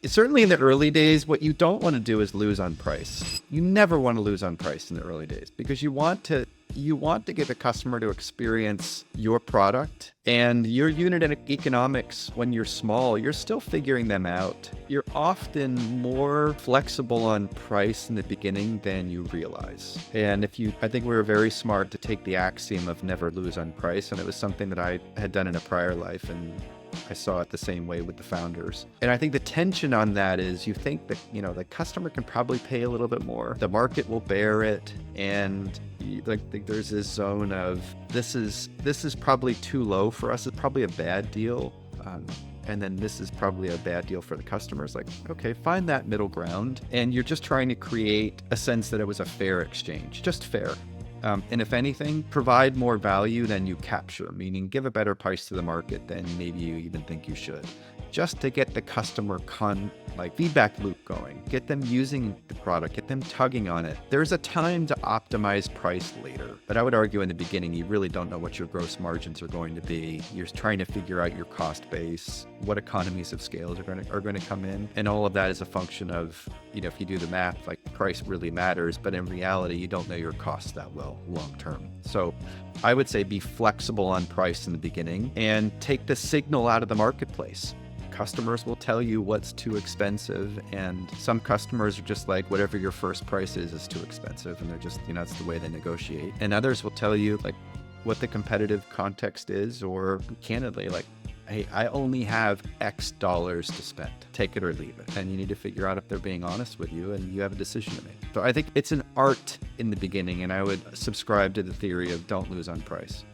certainly in the early days, what you don't want to do is lose on price. You never want to lose on price in the early days because you want to get the customer to experience your product and your unit economics. When you're small, you're still figuring them out. You're often more flexible on price in the beginning than you realize. And I think we were very smart to take the axiom of never lose on price. And it was something that I had done in a prior life, and I saw it the same way with the founders. And I think the tension on that is you think that, the customer can probably pay a little bit more. The market will bear it. And there's this zone of this is probably too low for us. It's probably a bad deal. And then this is probably a bad deal for the customers. Like, okay, find that middle ground. And you're just trying to create a sense that it was a fair exchange, just fair. And if anything, provide more value than you capture, meaning give a better price to the market than maybe you even think you should, just to get the customer feedback loop going, get them using the product, get them tugging on it. There's a time to optimize price later, but I would argue in the beginning, you really don't know what your gross margins are going to be. You're trying to figure out your cost base, what economies of scale are going to come in. And all of that is a function of, if you do the math, price really matters, but in reality, you don't know your costs that well long term. So I would say be flexible on price in the beginning and take the signal out of the marketplace. Customers will tell you what's too expensive, and some customers are just like, whatever your first price is too expensive, and they're just, it's the way they negotiate. And others will tell you what the competitive context is, or candidly, hey, I only have X dollars to spend. Take it or leave it. And you need to figure out if they're being honest with you, and you have a decision to make. So I think it's an art in the beginning, and I would subscribe to the theory of don't lose on price.